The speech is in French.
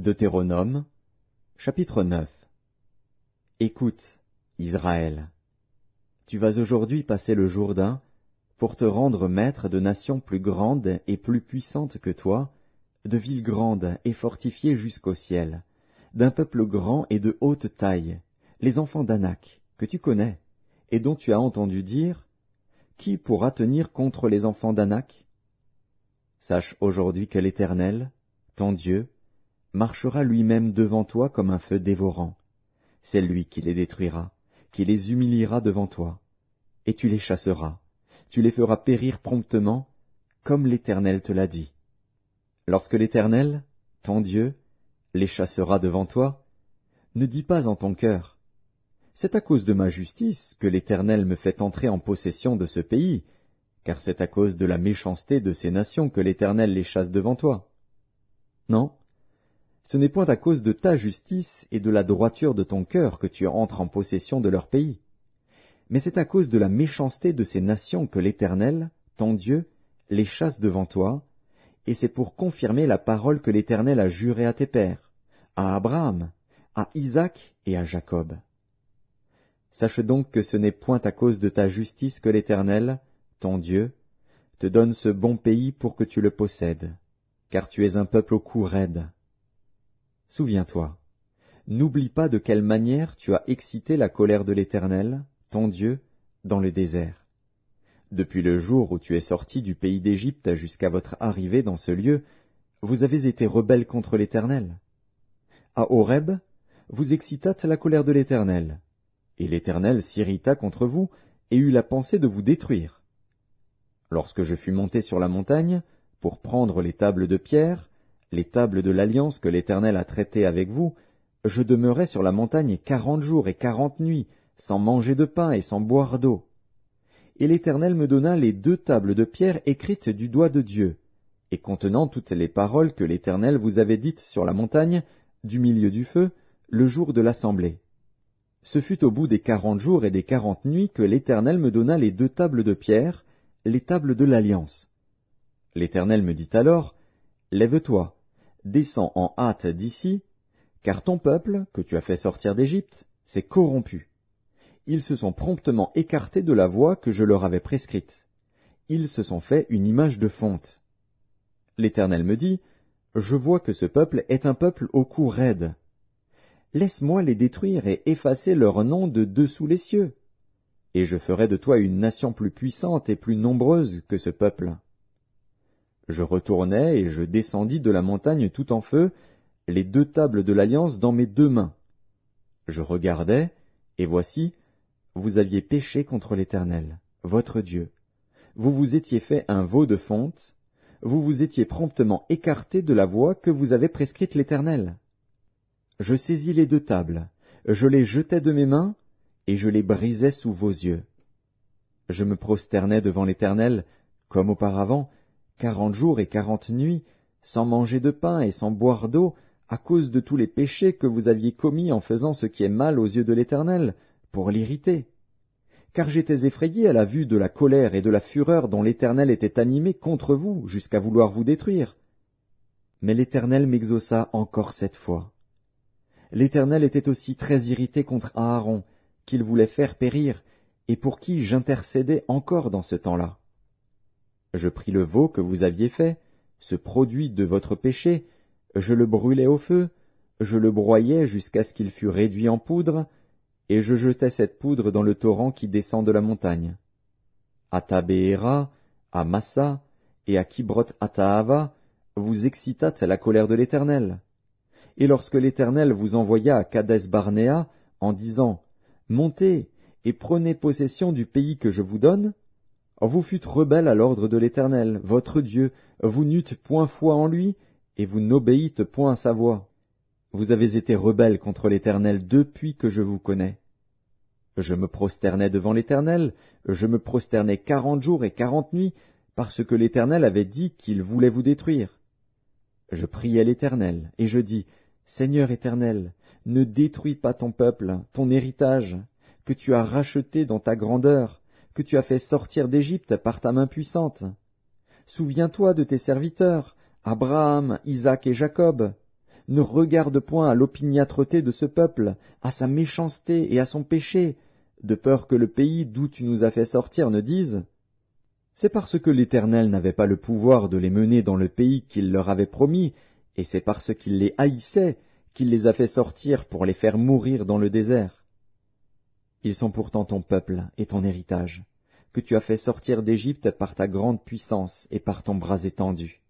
Deutéronome, chapitre 9. Écoute, Israël, tu vas aujourd'hui passer le Jourdain pour te rendre maître de nations plus grandes et plus puissantes que toi, de villes grandes et fortifiées jusqu'au ciel, d'un peuple grand et de haute taille, les enfants d'Anak, que tu connais, et dont tu as entendu dire, qui pourra tenir contre les enfants d'Anak? Sache aujourd'hui que l'Éternel, ton Dieu, marchera lui-même devant toi comme un feu dévorant. C'est lui qui les détruira, qui les humiliera devant toi. Et tu les chasseras, tu les feras périr promptement, comme l'Éternel te l'a dit. Lorsque l'Éternel, ton Dieu, les chassera devant toi, ne dis pas en ton cœur, c'est à cause de ma justice que l'Éternel me fait entrer en possession de ce pays, car c'est à cause de la méchanceté de ces nations que l'Éternel les chasse devant toi. Non, ce n'est point à cause de ta justice et de la droiture de ton cœur que tu entres en possession de leur pays, mais c'est à cause de la méchanceté de ces nations que l'Éternel, ton Dieu, les chasse devant toi, et c'est pour confirmer la parole que l'Éternel a jurée à tes pères, à Abraham, à Isaac et à Jacob. Sache donc que ce n'est point à cause de ta justice que l'Éternel, ton Dieu, te donne ce bon pays pour que tu le possèdes, car tu es un peuple au cou raide. Souviens-toi, n'oublie pas de quelle manière tu as excité la colère de l'Éternel, ton Dieu, dans le désert. Depuis le jour où tu es sorti du pays d'Égypte jusqu'à votre arrivée dans ce lieu, vous avez été rebelles contre l'Éternel. À Horeb, vous excitâtes la colère de l'Éternel, et l'Éternel s'irrita contre vous et eut la pensée de vous détruire. Lorsque je fus monté sur la montagne, pour prendre les tables de pierre, les tables de l'alliance que l'Éternel a traitées avec vous, je demeurai sur la montagne 40 jours et 40 nuits, sans manger de pain et sans boire d'eau. Et l'Éternel me donna les 2 tables de pierre écrites du doigt de Dieu, et contenant toutes les paroles que l'Éternel vous avait dites sur la montagne, du milieu du feu, le jour de l'assemblée. Ce fut au bout des 40 jours et des 40 nuits que l'Éternel me donna les 2 tables de pierre, les tables de l'alliance. L'Éternel me dit alors, lève-toi, descends en hâte d'ici, car ton peuple, que tu as fait sortir d'Égypte, s'est corrompu. Ils se sont promptement écartés de la voie que je leur avais prescrite. Ils se sont fait une image de fonte. L'Éternel me dit, je vois que ce peuple est un peuple au cou raide. Laisse-moi les détruire et effacer leur nom de dessous les cieux, et je ferai de toi une nation plus puissante et plus nombreuse que ce peuple. Je retournai et je descendis de la montagne tout en feu, les 2 tables de l'alliance dans mes 2 mains. Je regardai, et voici, vous aviez péché contre l'Éternel, votre Dieu. Vous vous étiez fait un veau de fonte, vous vous étiez promptement écarté de la voie que vous avait prescrite l'Éternel. Je saisis les 2 tables, je les jetai de mes mains, et je les brisai sous vos yeux. Je me prosternai devant l'Éternel, comme auparavant, 40 jours et 40 nuits, sans manger de pain et sans boire d'eau, à cause de tous les péchés que vous aviez commis en faisant ce qui est mal aux yeux de l'Éternel, pour l'irriter. Car j'étais effrayé à la vue de la colère et de la fureur dont l'Éternel était animé contre vous, jusqu'à vouloir vous détruire. Mais l'Éternel m'exauça encore 7 fois. L'Éternel était aussi très irrité contre Aaron, qu'il voulait faire périr, et pour qui j'intercédais encore dans ce temps-là. Je pris le veau que vous aviez fait, ce produit de votre péché, je le brûlai au feu, je le broyai jusqu'à ce qu'il fût réduit en poudre, et je jetai cette poudre dans le torrent qui descend de la montagne. À Tabéhéra, à Massa et à Kibroth-Hattaava, vous excitâtes la colère de l'Éternel. Et lorsque l'Éternel vous envoya à Kadès-Barnéa, en disant, « Montez et prenez possession du pays que je vous donne », vous fûtes rebelles à l'ordre de l'Éternel, votre Dieu, vous n'eûtes point foi en lui, et vous n'obéîtes point à sa voix. Vous avez été rebelles contre l'Éternel depuis que je vous connais. Je me prosternai devant l'Éternel, je me prosternai 40 jours et 40 nuits, parce que l'Éternel avait dit qu'il voulait vous détruire. Je priai l'Éternel, et je dis, Seigneur Éternel, ne détruis pas ton peuple, ton héritage, que tu as racheté dans ta grandeur, que tu as fait sortir d'Égypte par ta main puissante. Souviens-toi de tes serviteurs, Abraham, Isaac et Jacob. ne regarde point à l'opiniâtreté de ce peuple, à sa méchanceté et à son péché, de peur que le pays d'où tu nous as fait sortir ne dise: c'est parce que l'Éternel n'avait pas le pouvoir de les mener dans le pays qu'il leur avait promis, et c'est parce qu'il les haïssait qu'il les a fait sortir pour les faire mourir dans le désert. Ils sont pourtant ton peuple et ton héritage, que tu as fait sortir d'Égypte par ta grande puissance et par ton bras étendu.